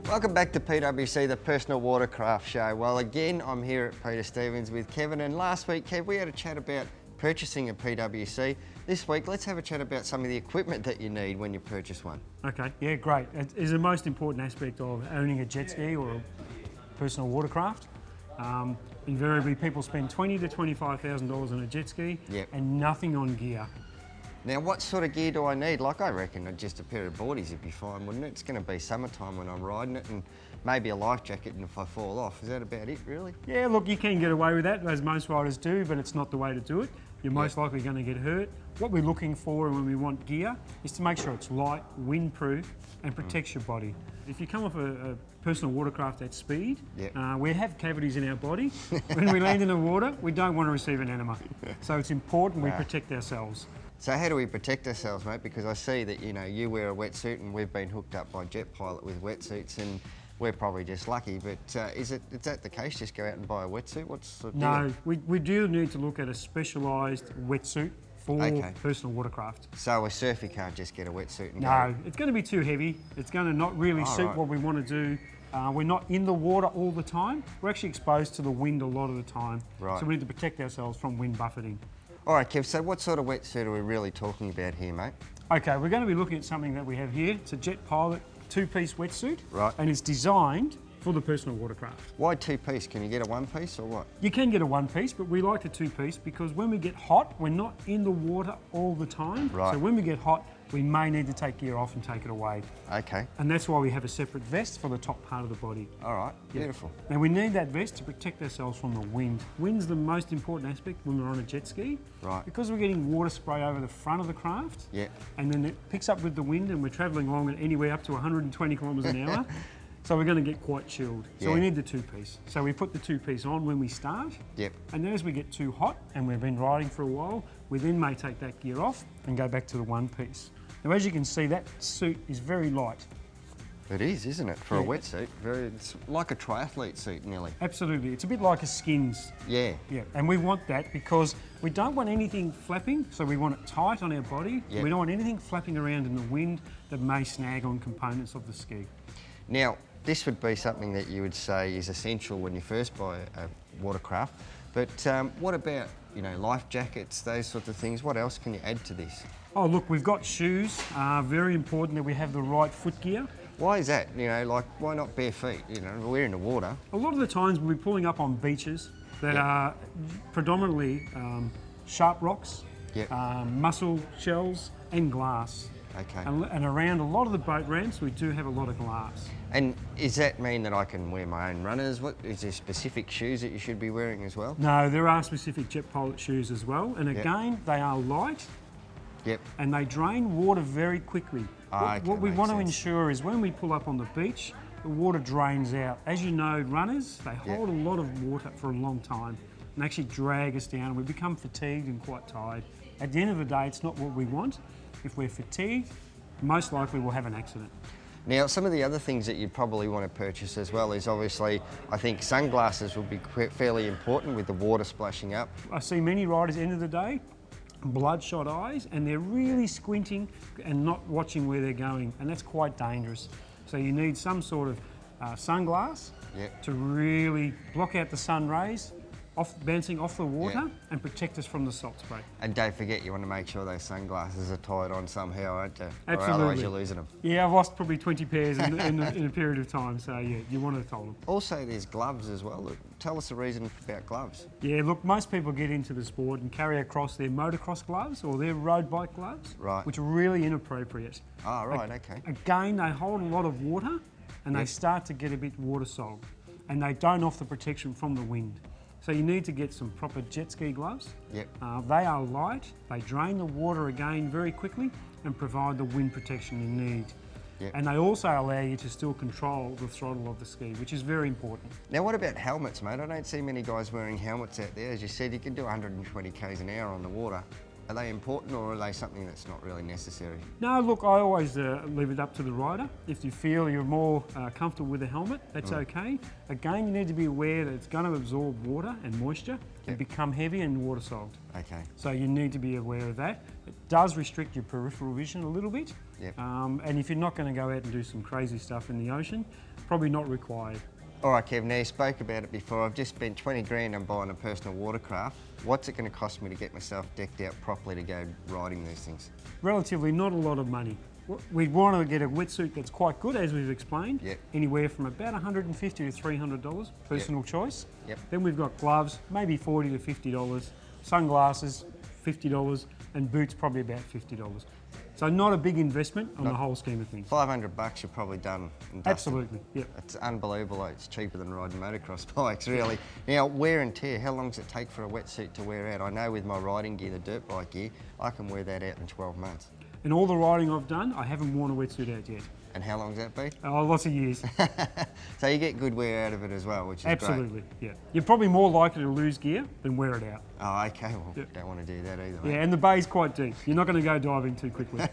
Welcome back to PWC, the Personal Watercraft Show. Well, again, I'm here at Peter Stevens with Kevin, and last week, Kev, we had a chat about purchasing a PWC. This week, let's have a chat about some of the equipment that you need when you purchase one. Okay, yeah, great. It is the most important aspect of owning a jet ski or a personal watercraft. Invariably, people spend $20,000 to $25,000 on a jet ski and nothing on gear. Now, what sort of gear do I need? Like, I reckon just a pair of boardies would be fine, wouldn't it? It's going to be summertime when I'm riding it, and maybe a life jacket and if I fall off. Is that about it, really? Yeah, look, you can get away with that, as most riders do, but it's not the way to do it. You're most likely going to get hurt. What we're looking for when we want gear is to make sure it's light, windproof, and protects your body. If you come off a personal watercraft at speed, we have cavities in our body. When we land in the water, we don't want to receive an enema. So it's important we protect ourselves. So how do we protect ourselves, mate? Because I see that, you know, you wear a wetsuit and we've been hooked up by Jet Pilot with wetsuits, and we're probably just lucky, but is that the case? Just go out and buy a wetsuit? What's the deal? No, we do need to look at a specialised wetsuit for personal watercraft. So a surfer can't just get a wetsuit and go? No, it's going to be too heavy. It's going to not really suit what we want to do. We're not in the water all the time. We're actually exposed to the wind a lot of the time. Right. So we need to protect ourselves from wind buffeting. All right, Kev, so what sort of wetsuit are we really talking about here, mate? Okay, we're going to be looking at something that we have here. It's a Jet Pilot two-piece wetsuit. Right. And it's designed for the personal watercraft. Why two-piece? Can you get a one-piece or what? You can get a one-piece, but we like the two-piece because when we get hot, we're not in the water all the time. Right. So when we get hot, we may need to take gear off and take it away. Okay. And that's why we have a separate vest for the top part of the body. All right, beautiful. Now we need that vest to protect ourselves from the wind. Wind's the most important aspect when we're on a jet ski. Right. Because we're getting water spray over the front of the craft. Yeah. And then it picks up with the wind and we're travelling along at anywhere up to 120 kilometres an hour. So we're going to get quite chilled. So we need the two-piece. So we put the two-piece on when we start. Yep. And then as we get too hot and we've been riding for a while, we then may take that gear off and go back to the one-piece. Now, as you can see, that suit is very light. It is, isn't it, for a wetsuit? It's like a triathlete suit, nearly. Absolutely. It's a bit like a skins. Yeah. Yeah, and we want that because we don't want anything flapping, so we want it tight on our body. Yep. We don't want anything flapping around in the wind that may snag on components of the ski. Now, this would be something that you would say is essential when you first buy a watercraft, but what about, you know, life jackets, those sorts of things? What else can you add to this? Oh, look, we've got shoes. Very important that we have the right foot gear. Why is that? You know, like, why not bare feet? You know, we're in the water. A lot of the times we'll be pulling up on beaches that are predominantly sharp rocks, mussel shells and glass. Okay. And around a lot of the boat ramps, we do have a lot of glass. And does that mean that I can wear my own runners? Is there specific shoes that you should be wearing as well? No, there are specific Jet Pilot shoes as well. And again, they are light. Yep. And they drain water very quickly. What we want to ensure is when we pull up on the beach, the water drains out. As you know, runners, they hold a lot of water for a long time and actually drag us down. We become fatigued and quite tired. At the end of the day, it's not what we want. If we're fatigued, most likely we'll have an accident. Now, some of the other things that you'd probably want to purchase as well is obviously, I think sunglasses would be fairly important with the water splashing up. I see many riders, end of the day, bloodshot eyes, and they're really squinting and not watching where they're going, and that's quite dangerous. So you need some sort of sunglass to really block out the sun rays, bouncing off the water and protect us from the salt spray. And don't forget, you want to make sure those sunglasses are tied on somehow, aren't you? Absolutely. Or otherwise you're losing them. Yeah, I've lost probably 20 pairs in a period of time, so yeah, you want to hold them. Also, there's gloves as well. Look, tell us the reason about gloves. Yeah, look, most people get into the sport and carry across their motocross gloves or their road bike gloves, which are really inappropriate. Oh, right, okay. Again, they hold a lot of water and they start to get a bit water soaked, and they don't offer protection from the wind. So you need to get some proper jet ski gloves. Yep. They are light, they drain the water again very quickly and provide the wind protection you need. Yep. And they also allow you to still control the throttle of the ski, which is very important. Now, what about helmets, mate? I don't see many guys wearing helmets out there. As you said, you can do 120 k's an hour on the water. Are they important, or are they something that's not really necessary? No, look, I always leave it up to the rider. If you feel you're more comfortable with a helmet, that's okay. Again, you need to be aware that it's going to absorb water and moisture and become heavy and water soluble. Okay. So you need to be aware of that. It does restrict your peripheral vision a little bit. Yep. And if you're not going to go out and do some crazy stuff in the ocean, probably not required. All right, Kev, now you spoke about it before. I've just spent 20 grand on buying a personal watercraft. What's it going to cost me to get myself decked out properly to go riding these things? Relatively not a lot of money. We'd want to get a wetsuit that's quite good, as we've explained. Yep. Anywhere from about $150 to $300, personal choice. Yep. Then we've got gloves, maybe $40 to $50. Sunglasses, $50. And boots, probably about $50. So not a big investment on the whole scheme of things. $500 you're probably done and dusted. Absolutely, yeah. It's unbelievable. It's cheaper than riding motocross bikes, really. Now, wear and tear, how long does it take for a wetsuit to wear out? I know with my riding gear, the dirt bike gear, I can wear that out in 12 months. In all the riding I've done, I haven't worn a wetsuit out yet. And how long's that be? Oh, lots of years. So you get good wear out of it as well, which is Absolutely, great. yeah. You're probably more likely to lose gear than wear it out. Oh, okay. Well, don't want to do that either, mate. Yeah, and the bay's quite deep. You're not going to go diving too quickly.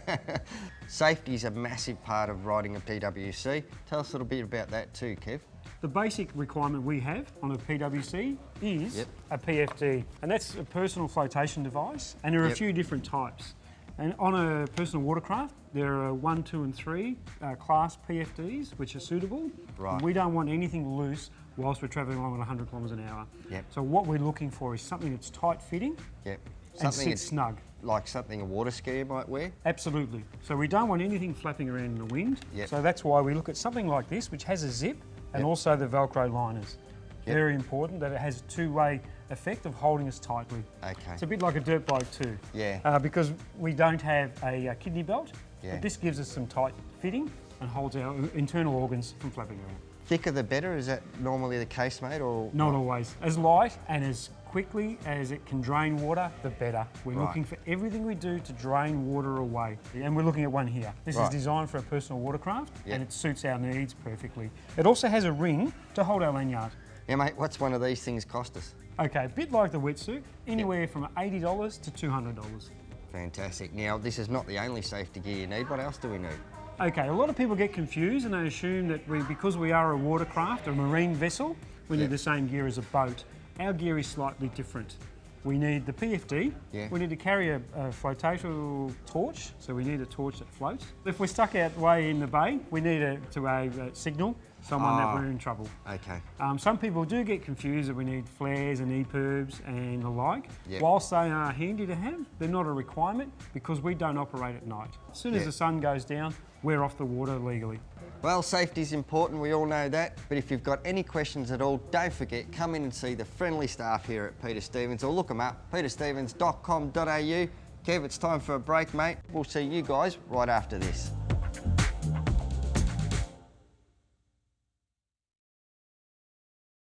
Safety is a massive part of riding a PWC. Tell us a little bit about that too, Kev. The basic requirement we have on a PWC is a PFD, and that's a personal flotation device, and there are a few different types. And on a personal watercraft, there are 1, 2 and 3 class PFDs which are suitable. Right. We don't want anything loose whilst we're travelling along at 100 kilometres an hour. Yep. So what we're looking for is something that's tight fitting and sits snug. Like something a water skier might wear? Absolutely. So we don't want anything flapping around in the wind. Yep. So that's why we look at something like this, which has a zip and also the Velcro liners. Very important that it has a two-way effect of holding us tightly. Okay. It's a bit like a dirt bike too. Yeah. Because we don't have a kidney belt, Yeah. but this gives us some tight fitting and holds our internal organs from flapping around. Thicker the better, is that normally the case, mate? Or Not always. As light and as quickly as it can drain water, the better. We're looking for everything we do to drain water away. And we're looking at one here. This is designed for a personal watercraft and it suits our needs perfectly. It also has a ring to hold our lanyard. Yeah, mate, what's one of these things cost us? Okay, a bit like the wetsuit, anywhere from $80 to $200. Fantastic. Now, this is not the only safety gear you need. What else do we need? Okay, a lot of people get confused and they assume that because we are a watercraft, a marine vessel, we need the same gear as a boat. Our gear is slightly different. We need the PFD, we need to carry a flotation torch, so we need a torch that floats. If we're stuck out way in the bay, we need to signal someone that we're in trouble. Okay. Some people do get confused that we need flares and EPIRBs and the like. Whilst they are handy to have, they're not a requirement because we don't operate at night. As soon as the sun goes down, we're off the water legally. Well, safety is important, we all know that, but if you've got any questions at all, don't forget, come in and see the friendly staff here at Peter Stevens, or look them up, peterstevens.com.au. Kev, it's time for a break, mate. We'll see you guys right after this.